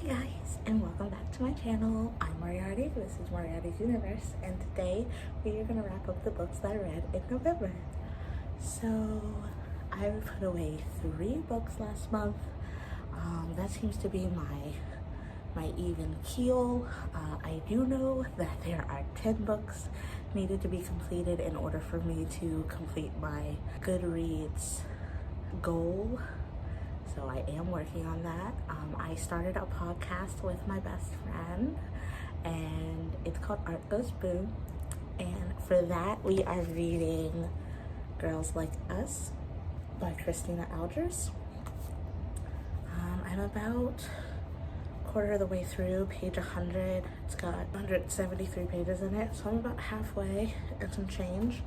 guys, and welcome back to my channel. I'm Moriarty, this is Moriarty's Universe, and today we are going to wrap up the books that I read in November. So, I put away 3 books last month. That seems to be my even keel. I do know that there are 10 books needed to be completed in order for me to complete my Goodreads goal. So I am working on that. I started a podcast with my best friend, and it's called Art Goes Boom. And for that, we are reading Girls Like Us by Christina Algers. I'm about a quarter of the way through page 100. It's got 173 pages in it, so I'm about halfway and some change.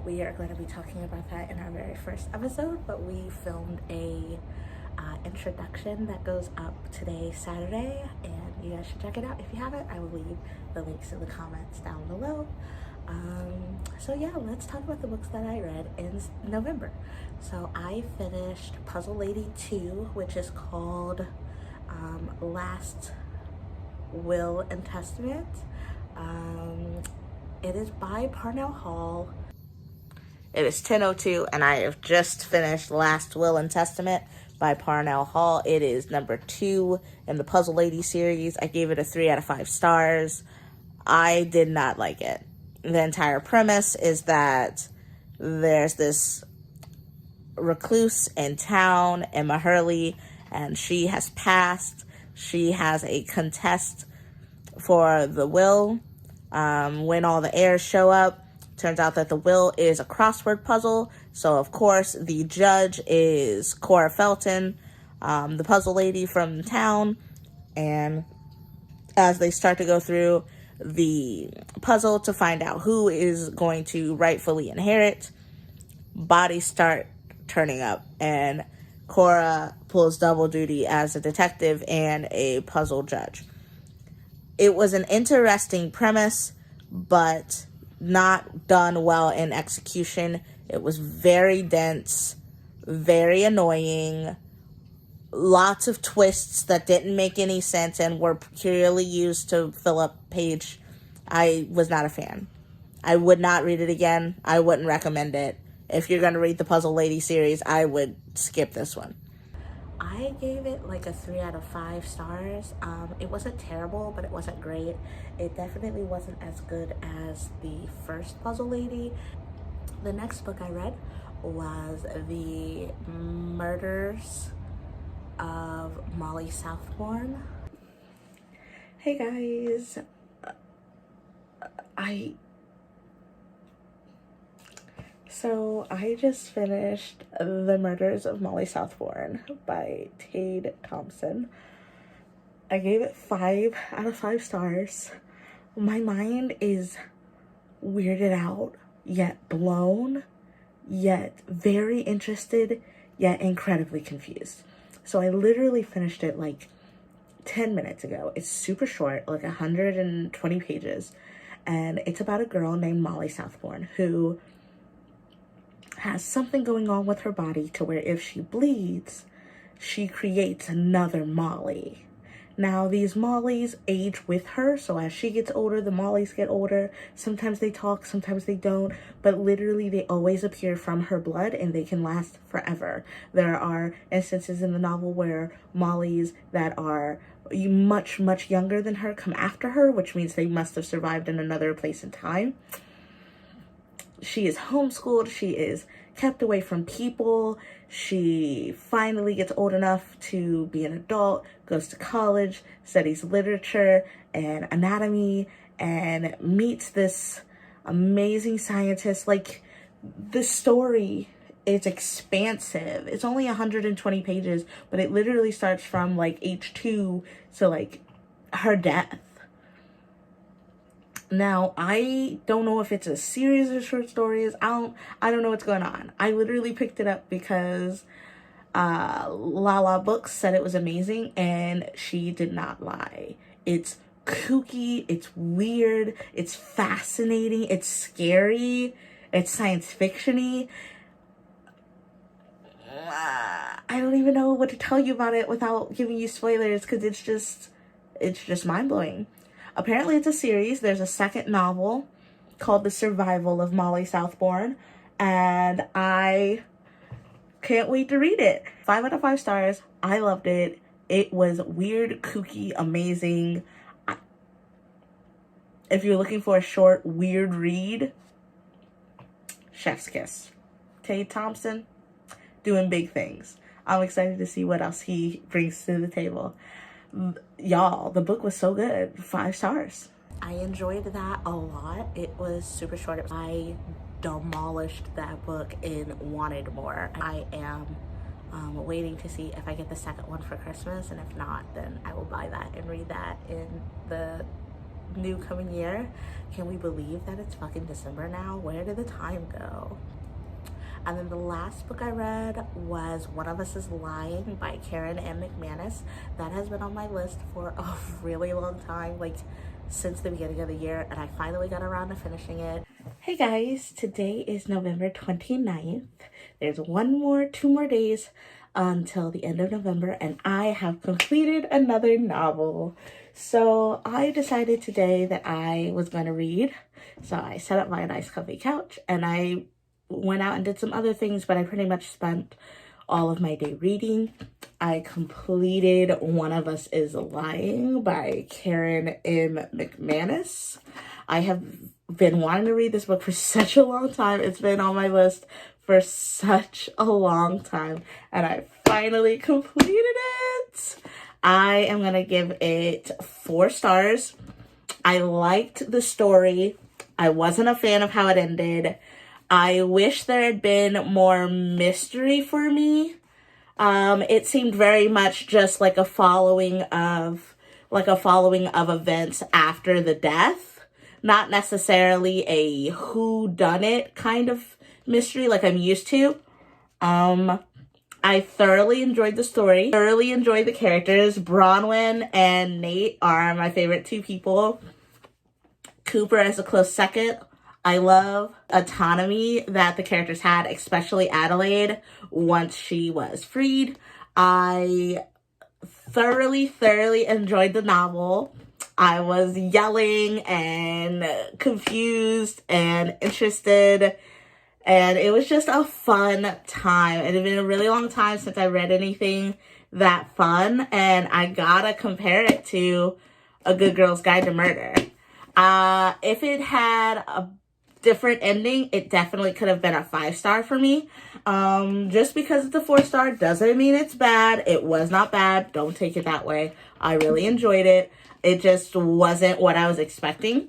We are going to be talking about that in our very first episode, but we filmed a introduction that goes up today, Saturday, and you guys should check it out. If you haven't, I will leave the links in the comments down below. So yeah, let's talk about the books that I read in November. So I finished Puzzle Lady 2, which is called Last Will and Testament. It is by Parnell Hall. It is 10:02, and I have just finished Last Will and Testament by Parnell Hall. It is number 2 in the Puzzle Lady series. I gave it a 3 out of 5 stars. I did not like it. The entire premise is that there's this recluse in town, Emma Hurley, and she has passed. She has a contest for the will. When all the heirs show up, turns out that the will is a crossword puzzle. So, of course, the judge is Cora Felton, the puzzle lady from town. And as they start to go through the puzzle to find out who is going to rightfully inherit, bodies start turning up. And Cora pulls double duty as a detective and a puzzle judge. It was an interesting premise, but not done well in execution. It was very dense, very annoying, lots of twists that didn't make any sense and were purely used to fill up page. I was not a fan. I would not read it again. I wouldn't recommend it. If you're going to read the Puzzle Lady series, I would skip this one. I gave it like a 3 out of 5 stars. It wasn't terrible, but it wasn't great. It definitely wasn't as good as the first Puzzle Lady. The next book I read was The Murders of Molly Southbourne. Hey guys, So I just finished The Murders of Molly Southbourne by Tade Thompson. I gave it 5 out of 5 stars. My mind is weirded out, yet blown, yet very interested, yet incredibly confused. So I literally finished it like 10 minutes ago. It's super short, like 120 pages. And it's about a girl named Molly Southbourne who has something going on with her body to where if she bleeds, she creates another Molly. Now, these Mollys age with her, so as she gets older, the Mollys get older. Sometimes they talk, sometimes they don't, but literally they always appear from her blood and they can last forever. There are instances in the novel where Mollys that are much, much younger than her come after her, which means they must have survived in another place and time. She is homeschooled. She is kept away from people. She finally gets old enough to be an adult, goes to college, studies literature and anatomy, and meets this amazing scientist. Like, the story is expansive. It's only 120 pages, but it literally starts from like age 2 to like her death. Now, I don't know if it's a series of short stories. I don't know what's going on. I literally picked it up because Lala Books said it was amazing, and she did not lie. It's kooky, it's weird, it's fascinating, it's scary, it's science fiction-y. I don't even know what to tell you about it without giving you spoilers, because it's just mind-blowing. Apparently it's a series. There's a second novel called The Survival of Molly Southbourne, and I can't wait to read it. 5 out of 5 stars. I loved it. It was weird, kooky, amazing. If you're looking for a short, weird read, chef's kiss. Tate Thompson, doing big things. I'm excited to see what else he brings to the table. Y'all, the book was so good. 5 stars. I enjoyed that a lot. It was super short. I demolished that book and wanted more. I am waiting to see if I get the second one for Christmas, and if not, then I will buy that and read that in the new coming year. Can we believe that it's fucking December now? Where did the time go? And then the last book I read was One of Us is Lying by Karen M. McManus. That has been on my list for a really long time, like since the beginning of the year, and I finally got around to finishing it. Hey guys, today is November 29th. There's 2 more days until the end of November, and I have completed another novel. So I decided today that I was going to read. So I set up my nice comfy couch and I went out and did some other things, but I pretty much spent all of my day reading. I completed One of Us is Lying by Karen M. McManus. I have been wanting to read this book for such a long time. It's been on my list for such a long time, and I finally completed it. I am going to give it 4 stars. I liked the story. I wasn't a fan of how it ended. I wish there had been more mystery for me. It seemed very much just like a following of events after the death, not necessarily a whodunit kind of mystery like I'm used to. I thoroughly enjoyed the story, thoroughly enjoyed the characters. Bronwyn and Nate are my favorite 2 people. Cooper as a close second. I love autonomy that the characters had, especially Adelaide, once she was freed. I thoroughly enjoyed the novel. I was yelling and confused and interested, and it was just a fun time. It had been a really long time since I read anything that fun, and I gotta compare it to A Good Girl's Guide to Murder. If it had a different ending, it definitely could have been a 5-star for me. Just because it's a 4-star doesn't mean it's bad. It was not bad. Don't take it that way. I really enjoyed it. It just wasn't what I was expecting.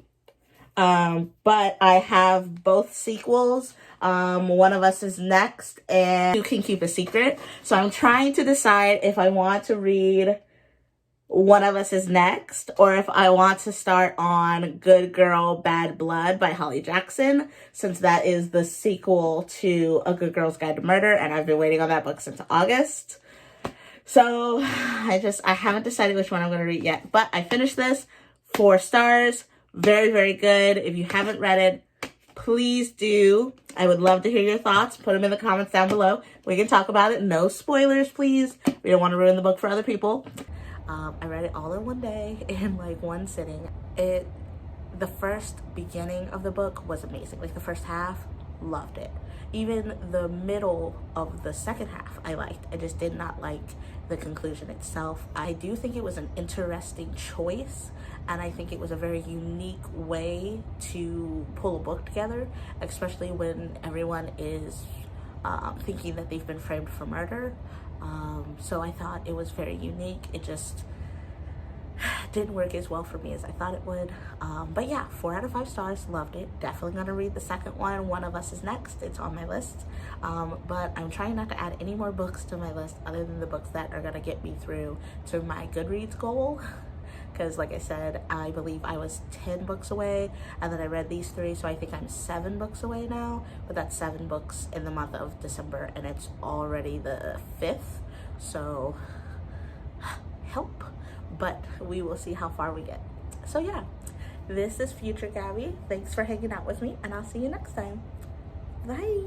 But I have both sequels. One of Us is Next, and You Can Keep a Secret. So I'm trying to decide if I want to read One of Us is Next, or if I want to start on Good Girl, Bad Blood by Holly Jackson, since that is the sequel to A Good Girl's Guide to Murder, and I've been waiting on that book since August. So I haven't decided which one I'm going to read yet, but I finished this. 4 stars. Very good. If you haven't read it, please do. I would love to hear your thoughts. Put them in the comments down below. We can talk about it. No spoilers, please. We don't want to ruin the book for other people. I read it all in one day, in like one sitting. The first beginning of the book was amazing. Like the first half, loved it. Even the middle of the second half I liked. I just did not like the conclusion itself. I do think it was an interesting choice, and I think it was a very unique way to pull a book together, especially when everyone is thinking that they've been framed for murder. So I thought it was very unique. It just didn't work as well for me as I thought it would. But yeah, 4 out of 5 stars, loved it. Definitely gonna read the second one. One of Us is Next. It's on my list. But I'm trying not to add any more books to my list other than the books that are gonna get me through to my Goodreads goal. Because like I said, I believe I was 10 books away, and then I read these 3, so I think I'm 7 books away now. But that's 7 books in the month of December, and it's already the 5th. So help. But we will see how far we get. So yeah, this is Future Gabby. Thanks for hanging out with me, and I'll see you next time. Bye.